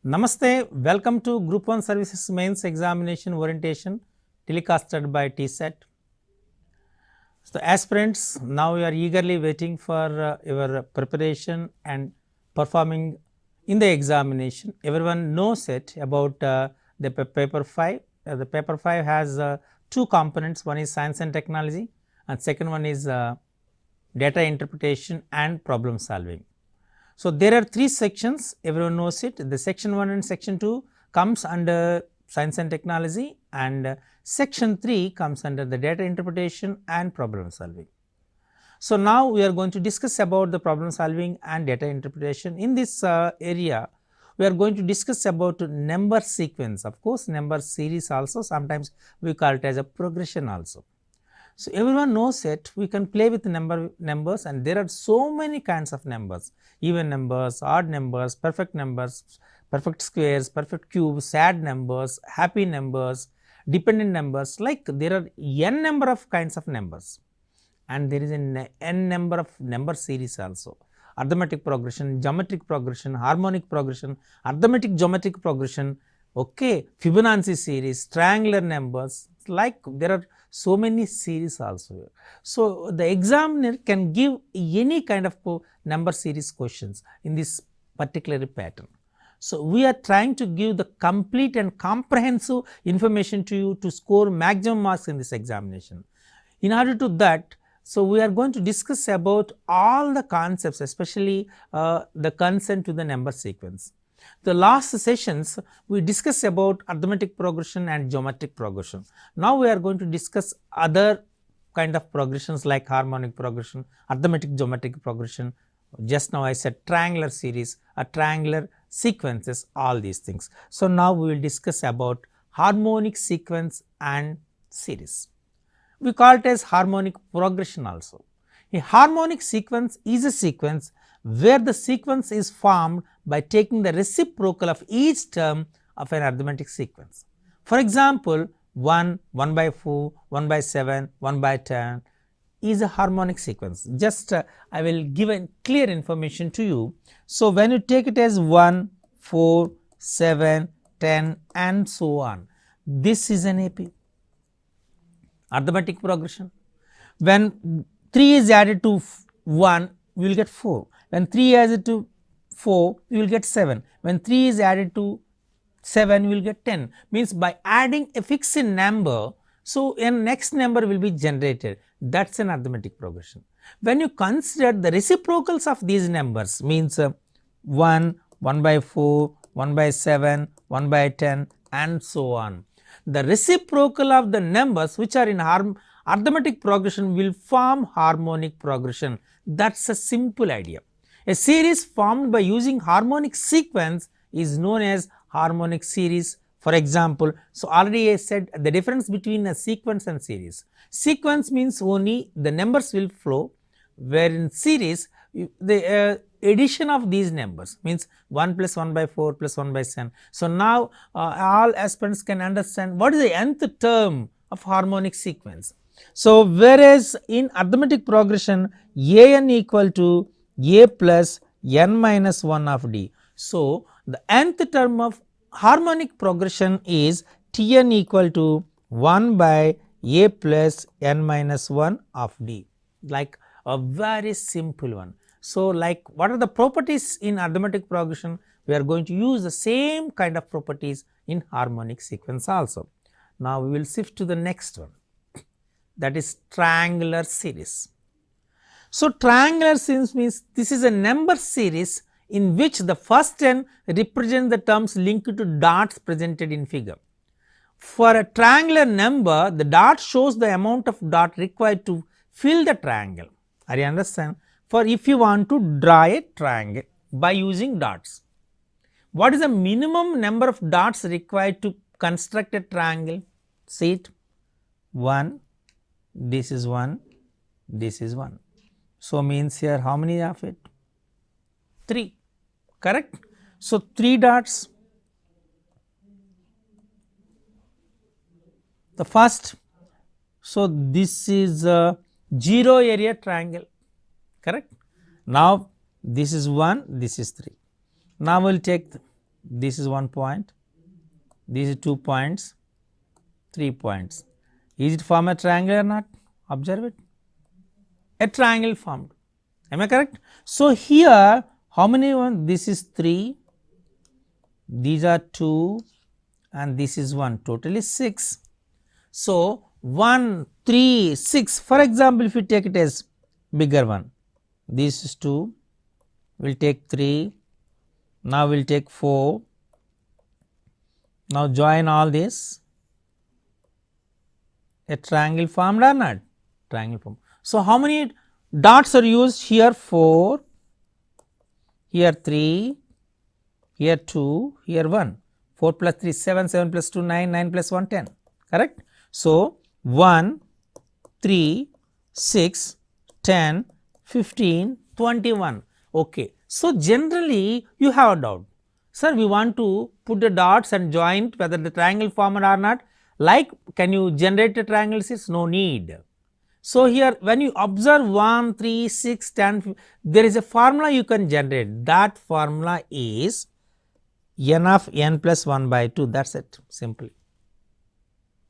Namaste, welcome to Group 1 Services Mains Examination Orientation telecasted by TSAT. So, aspirants, now you are eagerly waiting for your preparation and performing in the examination. Everyone knows it about the paper 5. The paper 5 has two components, one is science and technology and second one is data interpretation and problem solving. So, there are three sections, everyone knows it. The section 1 and section 2 comes under science and technology, and section 3 comes under the data interpretation and problem solving. So, now we are going to discuss about the problem solving and data interpretation. In this area, we are going to discuss about number sequence, of course, number series also, sometimes we call it as a progression also. So, everyone knows it, we can play with numbers and there are so many kinds of numbers, even numbers, odd numbers, perfect squares, perfect cubes, sad numbers, happy numbers, dependent numbers, like there are n number of kinds of numbers and there is an n number of number series also. Arithmetic progression, geometric progression, harmonic progression, arithmetic geometric progression, okay, Fibonacci series, triangular numbers, like there are so many series also. So, the examiner can give any kind of number series questions in this particular pattern. So, we are trying to give the complete and comprehensive information to you to score maximum marks in this examination. In order to that, so we are going to discuss about all the concepts, especially the consent to the number sequence. The last sessions we discussed about arithmetic progression and geometric progression. Now we are going to discuss other kind of progressions like harmonic progression, arithmetic geometric progression. Just now I said triangular series, triangular sequences, all these things. So now we will discuss about harmonic sequence and series. We call it as harmonic progression also. A harmonic sequence is a sequence where the sequence is formed by taking the reciprocal of each term of an arithmetic sequence. For example, 1, 1 by 4, 1 by 7, 1 by 10 is a harmonic sequence. Just I will give a clear information to you. So, when you take it as 1, 4, 7, 10 and so on, this is an AP, arithmetic progression. When 3 is added to 1, we will get 4. When 3 is added to 4, we will get 7. When 3 is added to 7, we will get 10. Means by adding a fixed number, so a next number will be generated. That is an arithmetic progression. When you consider the reciprocals of these numbers, means 1, 1 by 4, 1 by 7, 1 by 10 and so on. The reciprocal of the numbers which are in arithmetic progression will form harmonic progression. That is a simple idea. A series formed by using harmonic sequence is known as harmonic series. For example, so already I said the difference between a sequence and series. Sequence means only the numbers will flow, where in series the addition of these numbers means 1 plus 1 by 4 plus 1 by 7. So, now all aspirants can understand what is the nth term of harmonic sequence. So, whereas in arithmetic progression an equal to a plus n minus 1 of d. So, the nth term of harmonic progression is Tn equal to 1 by a plus n minus 1 of d, like a very simple one. So, like what are the properties in arithmetic progression? We are going to use the same kind of properties in harmonic sequence also. Now, we will shift to the next one, that is triangular series. So, triangular series means this is a number series in which the first n represents the terms linked to dots presented in figure. For a triangular number, the dot shows the amount of dot required to fill the triangle. Are you understand? For if you want to draw a triangle by using dots, what is the minimum number of dots required to construct a triangle? See it, 1, this is 1, this is 1. So, means here how many of it? 3, correct. So, 3 dots. The first, so this is a 0 area triangle, correct. Now, this is 1, this is 3. Now, we will take this is 1 point, these are 2 points, 3 points. Is it form a triangle or not? Observe it. A triangle formed. Am I correct? So, here how many one? This is 3, these are 2 and this is 1, totally 6. So, 1, 3, 6. For example, if you take it as bigger one, this is 2, we will take 3, now we will take 4. Now, join all this, a triangle formed or not? Triangle formed. So, how many dots are used here? 4, here 3, here 2, here 1. 4 plus 3 7, 7 plus 2 9, 9 plus 1 10, correct. So, 1, 3, 6, 10, 15, 21. Okay. So, generally you have a doubt, sir, we want to put the dots and join whether the triangle formed or not, like can you generate a triangle series? No need. So, here when you observe 1, 3, 6, 10, there is a formula you can generate. That formula is n of n plus 1 by 2, that is it simply,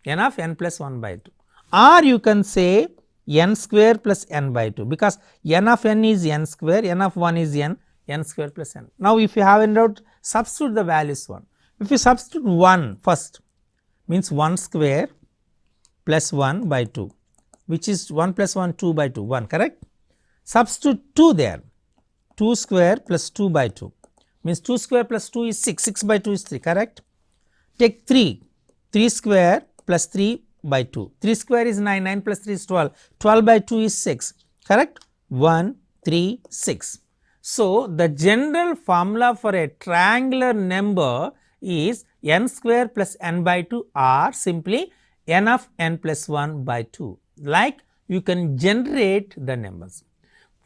n of n plus 1 by 2, or you can say n square plus n by 2, because n of n is n square, n of 1 is n, n square plus n. Now, if you have in doubt, substitute the values 1. If you substitute 1 first, means 1 square plus 1 by 2, which is 1 plus 1 2 by 2, 1, correct. Substitute 2 there, 2 square plus 2 by 2, means 2 square plus 2 is 6, 6 by 2 is 3, correct. Take 3, 3 square plus 3 by 2, 3 square is 9, 9 plus 3 is 12, 12 by 2 is 6, correct, 1, 3, 6. So, the general formula for a triangular number is n square plus n by 2 or simply n of n plus 1 by 2, like you can generate the numbers.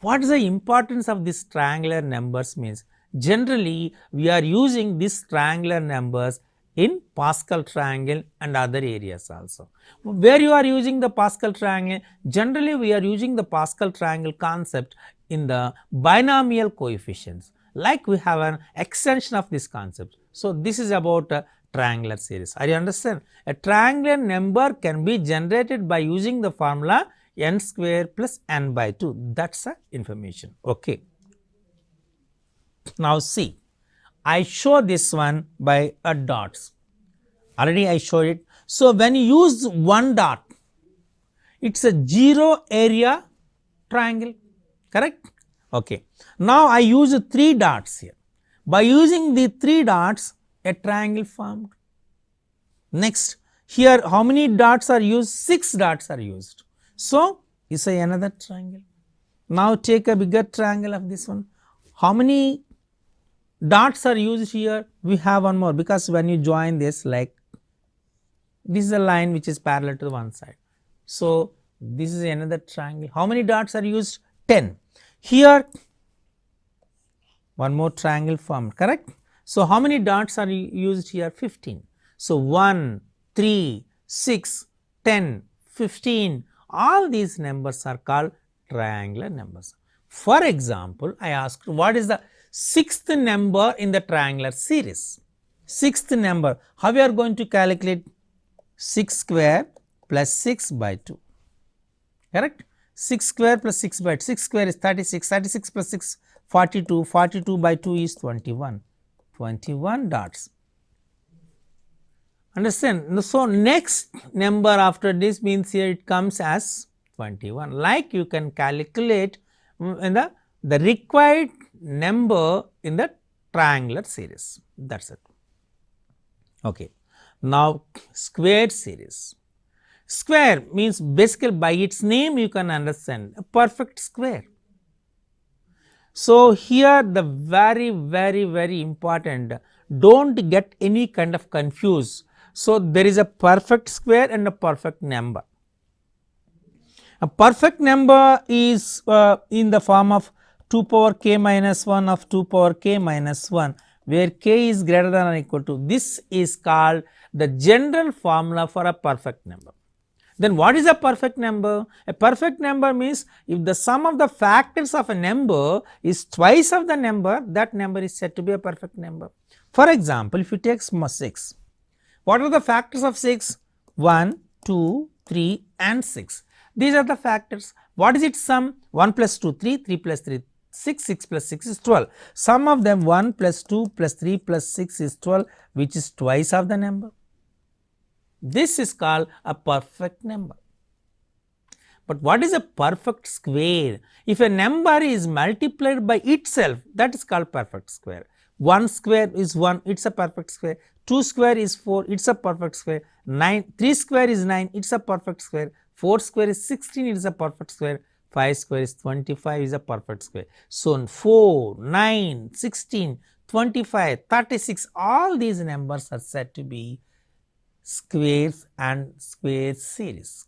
What is the importance of this triangular numbers means? Generally, we are using these triangular numbers in Pascal triangle and other areas also. Where you are using the Pascal triangle? Generally, we are using the Pascal triangle concept in the binomial coefficients, like we have an extension of this concept. So, this is about a triangular series. Are you understand? A triangular number can be generated by using the formula n square plus n by 2, that is the information. Okay. Now, see, I show this one by a dots, already I showed it. So, when you use one dot, it is a 0 area triangle, correct. Okay. Now, I use 3 dots here. By using the 3 dots, a triangle formed. Next, here how many dots are used? 6 dots are used. So, is another triangle. Now, take a bigger triangle of this one. How many dots are used here? We have one more, because when you join this, like this is a line which is parallel to the one side. So, this is another triangle. How many dots are used? 10. Here one more triangle formed, correct. So, how many dots are used here? 15. So, 1, 3, 6, 10, 15, all these numbers are called triangular numbers. For example, I asked what is the 6th number in the triangular series? 6th number, how we are going to calculate? 6 square plus 6 by 2, correct. 6 square plus 6 by 2, 6 square is 36, 36 plus 6 42, 42 by 2 is 21, 21 dots. Understand? So, next number after this means here it comes as 21, like you can calculate in the required number in the triangular series, that is it. Okay. Now, squared series. Square means basically by its name you can understand a perfect square. So, here the very important, do not get any kind of confuse. So, there is a perfect square and a perfect number. A perfect number is in the form of 2 power k minus 1 of 2 power k minus 1, where k is greater than or equal to. This is called the general formula for a perfect number. Then what is a perfect number? A perfect number means if the sum of the factors of a number is twice of the number, that number is said to be a perfect number. For example, if you take 6, what are the factors of 6? 1, 2, 3 and 6. These are the factors. What is its sum? 1 plus 2, 3, 3 plus 3, 6, 6 plus 6 is 12. Sum of them 1 plus 2 plus 3 plus 6 is 12, which is twice of the number. This is called a perfect number. But what is a perfect square? If a number is multiplied by itself, that is called perfect square. 1 square is 1, it is a perfect square. 2 square is 4, it is a perfect square. 3 square is 9, it is a perfect square. 4 square is 16, it is a perfect square. 5 square is 25, is a perfect square. So 4, 9, 16, 25, 36, all these numbers are said to be squares and square series.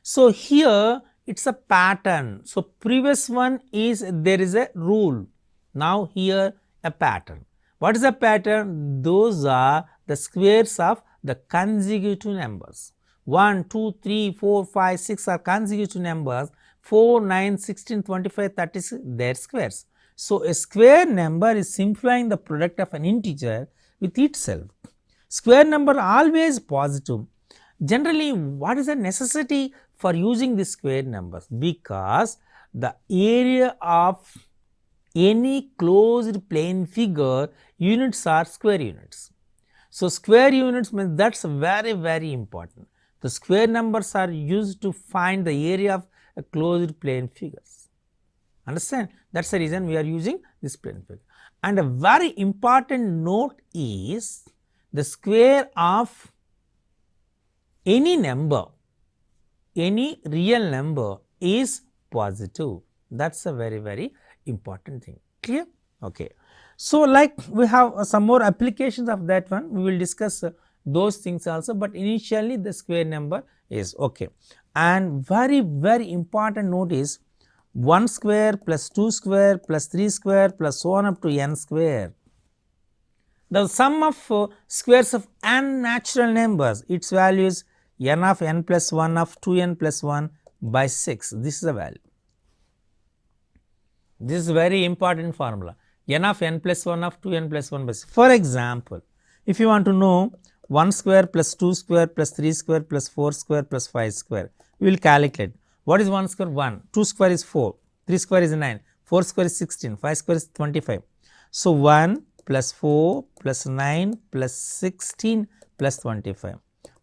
So here it is a pattern. So previous one is there is a rule. Now here a pattern. What is a pattern? Those are the squares of the consecutive numbers. 1, 2, 3, 4, 5, 6 are consecutive numbers. 4, 9, 16, 25, 36, their squares. So a square number is simplifying the product of an integer with itself. Square number always positive. Generally, what is the necessity for using the square numbers? Because the area of any closed plane figure units are square units. So square units means that is very important. The square numbers are used to find the area of a closed plane figures. Understand? That is the reason we are using this plane figure. And a very important note is the square of any number, any real number is positive. That is a very important thing. Clear? Okay. So like we have some more applications of that one, we will discuss those things also, but initially the square number is okay. And very important note is 1 square plus 2 square plus 3 square plus so on up to n square. The sum of squares of n natural numbers, its value is n of n plus 1 of 2n plus 1 by 6. This is the value. This is very important formula, n of n plus 1 of 2n plus 1 by 6. For example, if you want to know 1 square plus 2 square plus 3 square plus 4 square plus 5 square, we will calculate. What is 1 square? 1, 2 square is 4, 3 square is 9, 4 square is 16, 5 square is 25. So 1 plus 4 plus 9 plus 16 plus 25.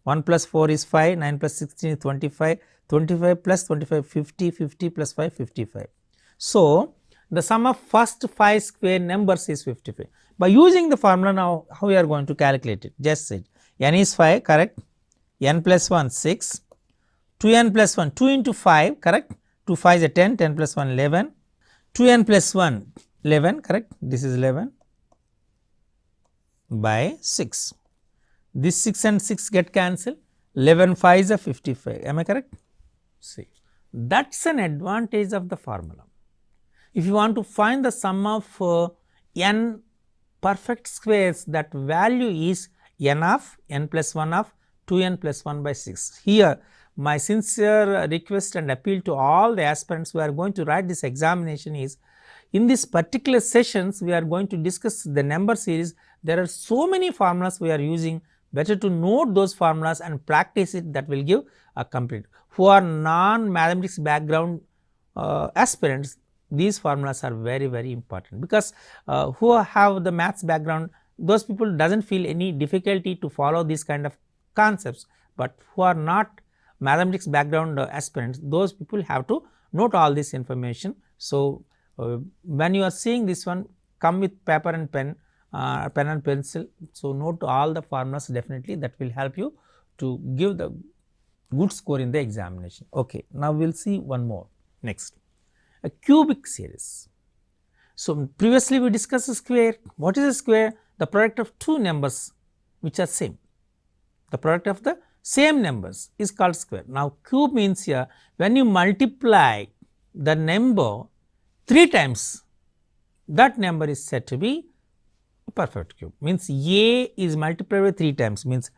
1 plus 4 is 5, 9 plus 16 is 25, 25 plus 25, 50, 50 plus 5, 55. So the sum of first 5 square numbers is 55. By using the formula now, how we are going to calculate it? Just said n is 5, correct, n plus 1 6, 2n plus 1 2 into 5, correct, 2 5 is 10, 10 plus 1 11, 2n plus 1 11, correct, this is 11 by 6. This 6 and 6 get cancelled, 11 5 is a 55, am I correct? See, that is an advantage of the formula. If you want to find the sum of n perfect squares, that value is n of n plus 1 of 2n plus 1 by 6. Here my sincere request and appeal to all the aspirants who are going to write this examination is, in this particular sessions we are going to discuss the number series. There are so many formulas we are using, better to note those formulas and practice it, that will give a complete. Who are non-mathematics background aspirants, these formulas are very important, because who have the maths background, those people doesn't feel any difficulty to follow these kind of concepts, but who are not mathematics background aspirants, those people have to note all this information. So when you are seeing this one, come with paper and pen, pen and pencil. So note all the formulas, definitely that will help you to give the good score in the examination. Okay, now we will see one more. Next, a cubic series. So previously we discussed a square. What is a square? The product of two numbers which are same. The product of the same numbers is called square. Now cube means here, when you multiply the number 3 times, that number is said to be a perfect cube. Means a is multiplied by 3 times, means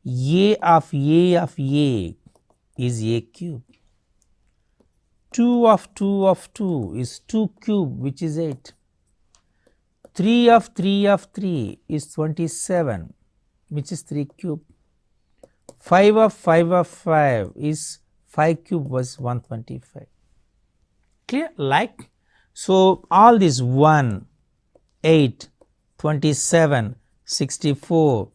a of a is a cube. 2 of 2 is 2 cube, which is 8. 3 of 3 of 3 is 27, which is 3 cube. 5 of 5 of 5 is 5 cube was 125. Clear? Like, so all these 1, 8, 27, 64,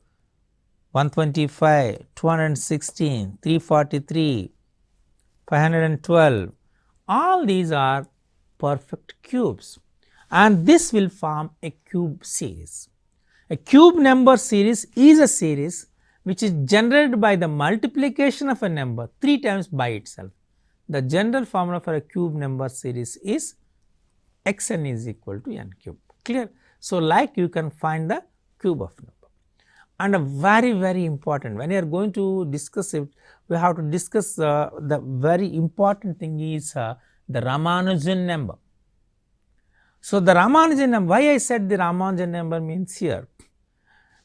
125, 216, 343, 512, all these are perfect cubes, and this will form a cube series. A cube number series is a series which is generated by the multiplication of a number 3 times by itself. The general formula for a cube number series is xn is equal to n cube. Clear? So, like you can find the cube of number. And a very important, when you are going to discuss it, we have to discuss the very important thing is the Ramanujan number. So, the Ramanujan number, why I said the Ramanujan number means here,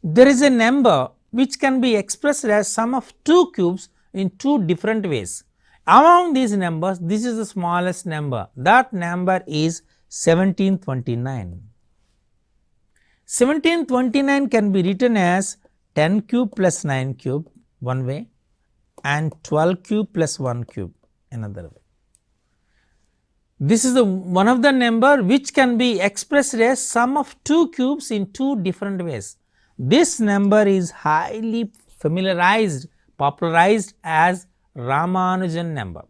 there is a number which can be expressed as sum of 2 cubes in 2 different ways. Among these numbers, this is the smallest number, that number is 1729. 1729 can be written as 10 cube plus 9 cube one way and 12 cube plus 1 cube another way. This is the one of the number which can be expressed as sum of 2 cubes in 2 different ways. This number is highly familiarized, popularized as Ramanujan number.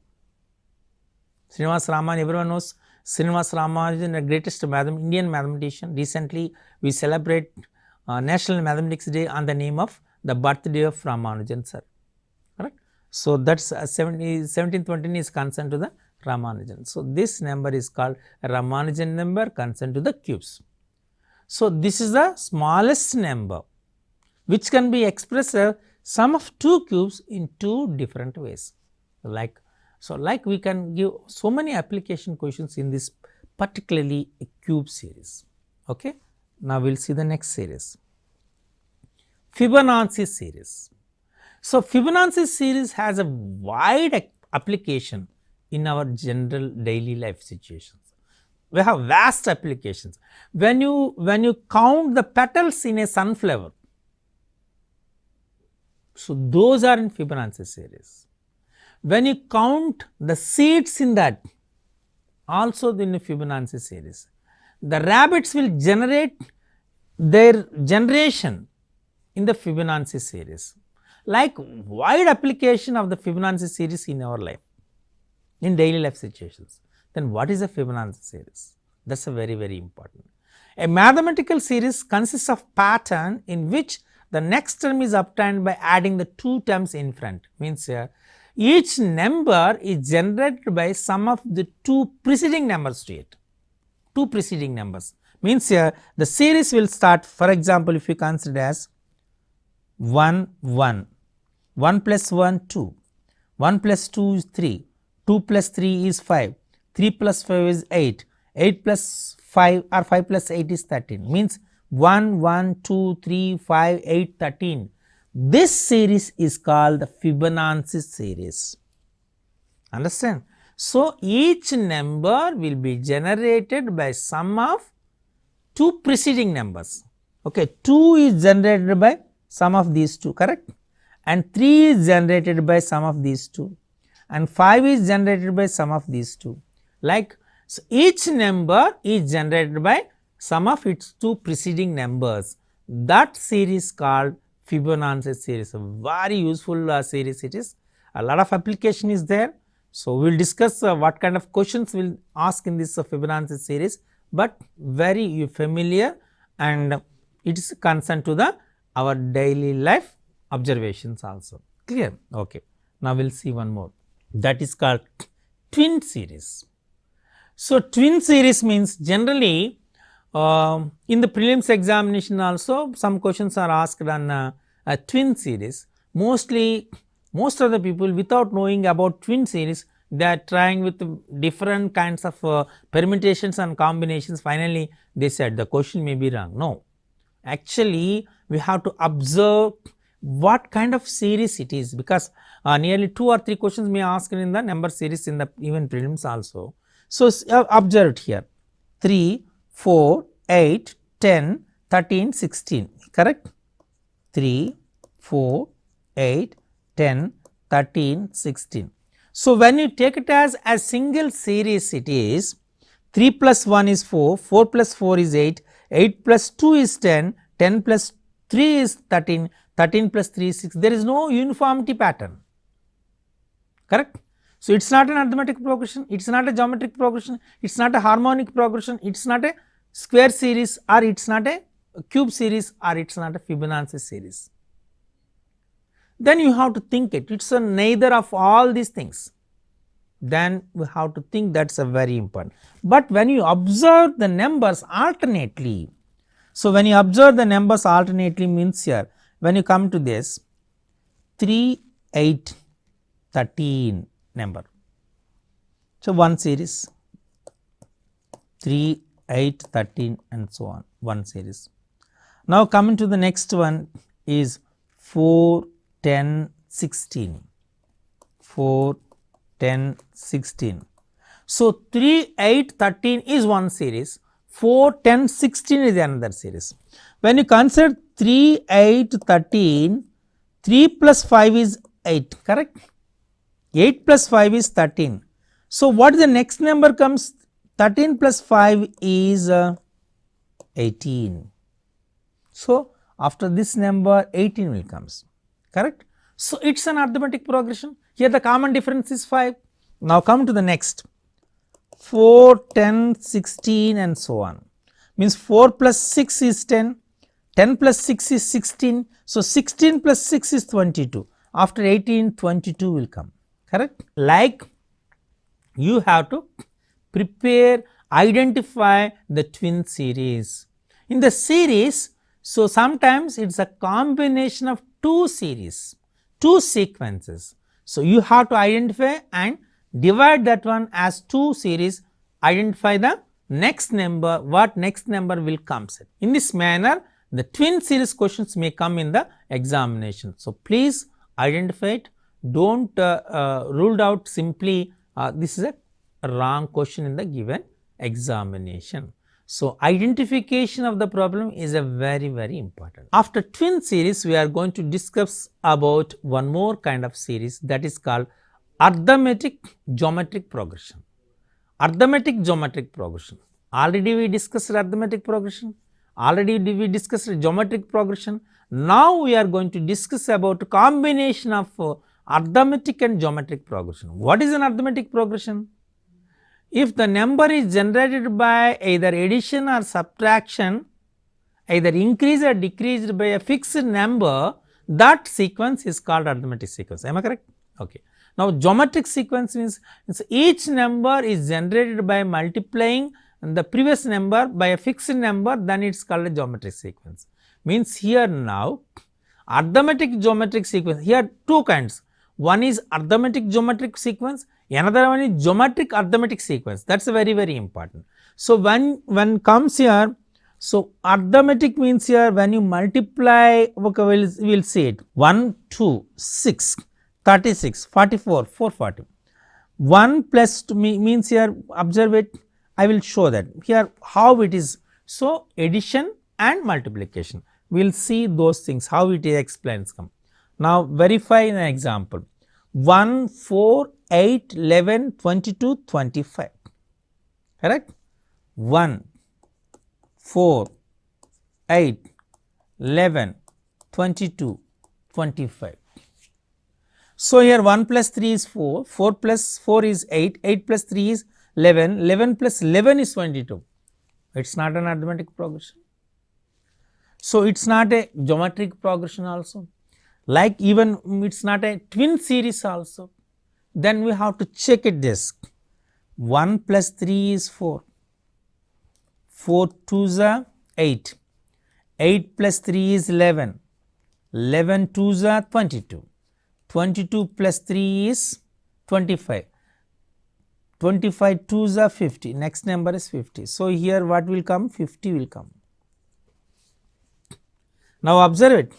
Srinivas Ramanujan, everyone knows Srinivas Ramanujan, the greatest Indian mathematician. Recently, we celebrate National Mathematics Day on the name of the birthday of Ramanujan sir. Correct? So, that is 1720 is concerned to the Ramanujan. So, this number is called Ramanujan number concerned to the cubes. So, this is the smallest number which can be expressed as sum of 2 cubes in 2 different ways. Like, so, like we can give so many application questions in this particularly a cube series. Okay. Now, we will see the next series, Fibonacci series. So, Fibonacci series has a wide application in our general daily life situations. We have vast applications. When you count the petals in a sunflower, so those are in Fibonacci series. When you count the seeds in that, also in the Fibonacci series. The rabbits will generate their generation in the Fibonacci series. Like wide application of the Fibonacci series in our life, in daily life situations. Then what is a Fibonacci series? That is a very important. A mathematical series consists of pattern in which the next term is obtained by adding the 2 terms in front. Means here each number is generated by sum of the 2 preceding numbers to it. 2 preceding numbers. Means here the series will start, for example, if you consider as 1 1, 1 plus 1 2, 1 plus 2 is 3, 2 plus 3 is 5, 3 plus 5 is 8, 8 plus 5 or 5 plus 8 is 13, means 1 1 2 3 5 8 13. This series is called the Fibonacci series. Understand? So, each number will be generated by sum of 2 preceding numbers. Okay, 2 is generated by sum of these 2, correct? And 3 is generated by sum of these 2, and 5 is generated by sum of these 2. Like, so each number is generated by sum of its 2 preceding numbers. That series called Fibonacci series. A very useful series it is. A lot of application is there. So, we will discuss what kind of questions we will ask in this Fibonacci series, but very familiar, and it is concerned to the our daily life observations also. Clear? Okay. Now, we will see one more, that is called twin series. So, twin series means generally in the prelims examination also some questions are asked on a twin series. Most of the people, without knowing about twin series, they are trying with different kinds of permutations and combinations. Finally, they said the question may be wrong. No, actually we have to observe what kind of series it is, because nearly 2 or 3 questions may ask in the number series in the even prelims also. So, observe it here 3, 4, 8, 10, 13, 16, correct? 3, 4, 8, 10, 13, 16. So, when you take it as a single series, it is 3 plus 1 is 4, 4 plus 4 is 8, 8 plus 2 is 10, 10 plus 3 is 13, 13 plus 3 is 6. There is no uniformity pattern, correct? So, it is not an arithmetic progression, it is not a geometric progression, it is not a harmonic progression, it is not a square series, or it is not a cube series, or it is not a Fibonacci series. Then you have to think it is a neither of all these things. Then we have to think that is a very important. But when you observe the numbers alternately, so when you observe the numbers alternately means here, when you come to this 3, 8, 13 number. So, one series 3, 8, 13 and so on, one series. Now, coming to the next one is 4, 10, 16, 4, 10, 16. So, 3, 8, 13 is one series, 4, 10, 16 is another series. When you consider 3, 8, 13, 3 plus 5 is 8, correct? 8 plus 5 is 13. So, what is the next number comes? 13 plus 5 is 18. So, after this number 18 will comes, correct? So, it is an arithmetic progression. Here the common difference is 5. Now, come to the next 4, 10, 16 and so on, means 4 plus 6 is 10, 10 plus 6 is 16. So, 16 plus 6 is 22. After 18, 22 will come, correct? Like you have to prepare, identify the twin series. In the series, so sometimes it is a combination of two series, two sequences. So, you have to identify and divide that one as two series, identify the next number, what next number will comes. In this manner, the twin series questions may come in the examination. So, please identify it, do not rule out simply this is a wrong question in the given examination. So, identification of the problem is a very, very important. After twin series, we are going to discuss about one more kind of series, that is called arithmetic geometric progression. Arithmetic geometric progression. Already we discussed arithmetic progression, already we discussed geometric progression. Now, we are going to discuss about combination of arithmetic and geometric progression. What is an arithmetic progression? If the number is generated by either addition or subtraction, either increased or decreased by a fixed number, that sequence is called arithmetic sequence. Am I correct? Okay. Now, geometric sequence means each number is generated by multiplying the previous number by a fixed number, then it is called a geometric sequence. Means here now arithmetic geometric sequence, here two kinds. One is arithmetic geometric sequence, another one is geometric arithmetic sequence. That is very, very important. So, when comes here, so arithmetic means here when you multiply, okay, we will see it 1, 2, 6, 36, 44, 440. 1 plus 2 means here, observe it, I will show that here how it is. So, addition and multiplication, we will see those things, how it is explains come. Now, verify an example 1, 4, 8, 11, 22, 25, correct? 1, 4, 8, 11, 22, 25. So, here 1 plus 3 is 4, 4 plus 4 is 8, 8 plus 3 is 11, 11 plus 11 is 22. It is not an arithmetic progression. So, it is not a geometric progression also, like even it is not a twin series also. Then we have to check it this 1 plus 3 is 4, 4 2s are 8, 8 plus 3 is 11, 11 2s are 22, 22 plus 3 is 25, 25 2s are 50, next number is 50. So, here what will come? 50 will come. Now, observe it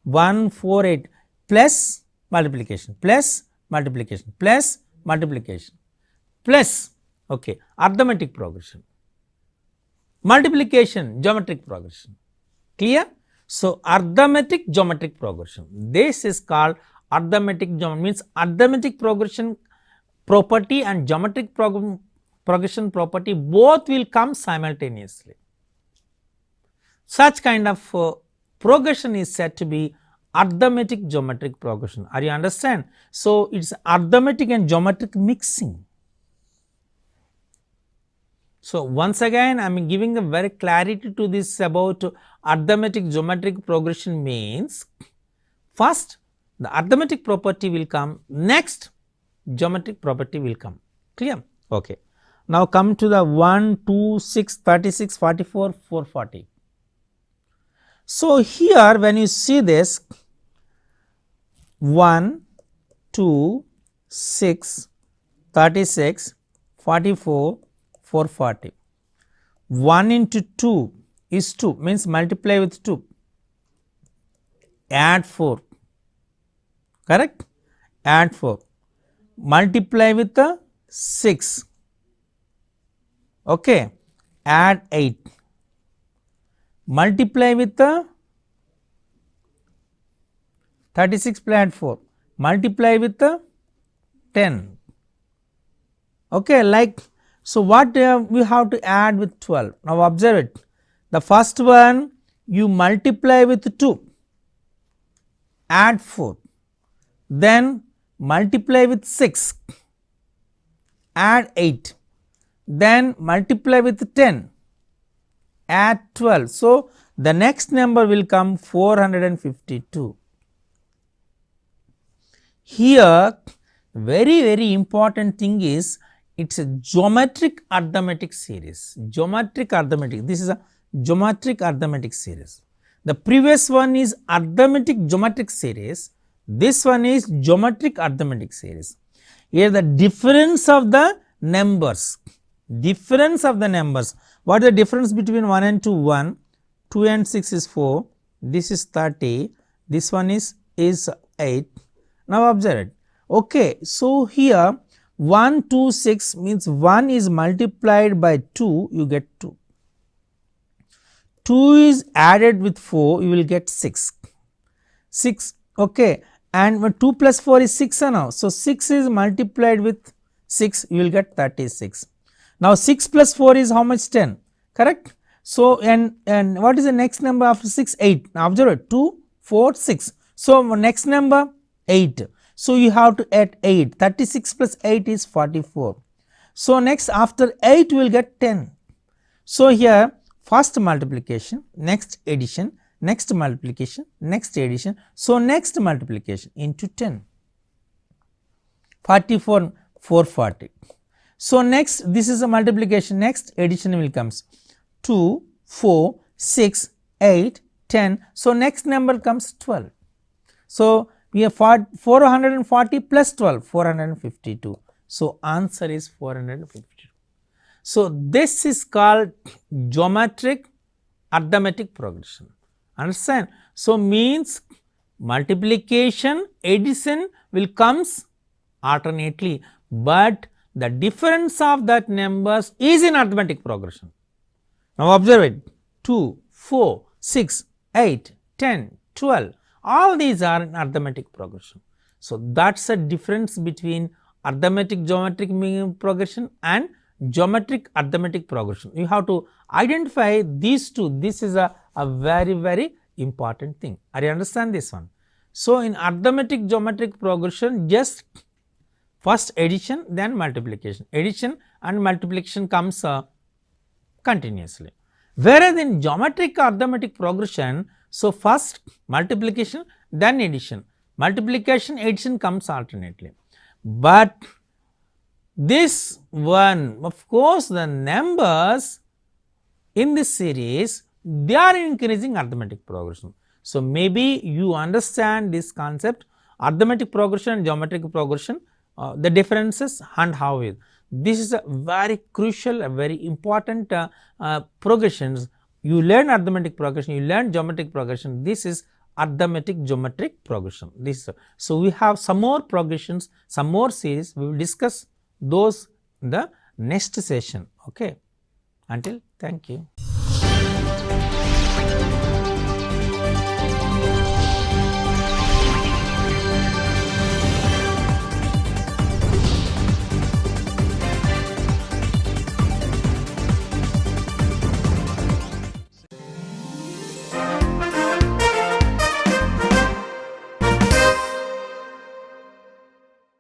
1, 4, 8 plus multiplication, plus multiplication, plus multiplication, plus, okay, arithmetic progression. multiplication geometric progression. Clear? So, arithmetic geometric progression. This is called arithmetic geometry, means arithmetic progression property and geometric progression property both will come simultaneously. Such kind of progression is said to be arithmetic geometric progression. Are you understand? So, it is arithmetic and geometric mixing. So, once again I am giving a very clarity to this about arithmetic geometric progression means first the arithmetic property will come, next geometric property will come. Clear? Okay. Now, come to the 1, 2, 6, 36, 44, 440. So, here when you see this 1, 2, 6, 36, 44, 440. 1 into 2 is 2, means multiply with 2, add 4, correct, add 4, multiply with the 6, okay, add 8, multiply with the 36 plus add 4, multiply with the 10, okay, like. So, what we have to add with 12? Now, observe it. The first one you multiply with 2, add 4, then multiply with 6, add 8, then multiply with 10, add 12. So, the next number will come 452. Here, very important thing is, it is a geometric arithmetic series, geometric arithmetic, this is a geometric arithmetic series. The previous one is arithmetic geometric series, this one is geometric arithmetic series. Here the difference of the numbers, what is the difference between 1 and 2? 1, 2 and 6 is 4, this is 30, this one is 8. Now, observe it. Okay, so here 1, 2, 6 means 1 is multiplied by 2, you get 2. 2 is added with 4, you will get 6. 6, okay, and 2 plus 4 is 6 now. So, 6 is multiplied with 6, you will get 36. Now, 6 plus 4 is how much? 10, correct. So, and what is the next number after 6? 8. Now, observe it, 2, 4, 6. So, next number 8. So, you have to add 8, 36 plus 8 is 44. So, next after 8 you will get 10. So, here first multiplication, next addition, next multiplication, next addition. So, next multiplication into 10, 44, 440. So, next this is a multiplication, next addition will comes 2, 4, 6, 8, 10. So, next number comes 12. So, we have 440 plus 12, 452. So, answer is 452. So, this is called geometric arithmetic progression. Understand? So, means multiplication, addition will comes alternately, but the difference of that numbers is in arithmetic progression. Now, observe it, 2, 4, 6, 8, 10, 12. All these are in arithmetic progression. So, that is a difference between arithmetic geometric progression and geometric arithmetic progression. You have to identify these two. This is a very important thing. Are you understand this one? So, in arithmetic geometric progression, just first addition, then multiplication. Addition and multiplication comes continuously. Whereas in geometric arithmetic progression, so first multiplication, then addition, multiplication, addition comes alternately. But this one, of course, the numbers in this series, they are increasing arithmetic progression. So, maybe you understand this concept, arithmetic progression and geometric progression, the differences and how it. This is a very crucial, a very important progressions. You learn arithmetic progression, you learn geometric progression. This is arithmetic geometric progression. This so we have some more progressions, some more series. We will discuss those in the next session. Okay. Until thank you.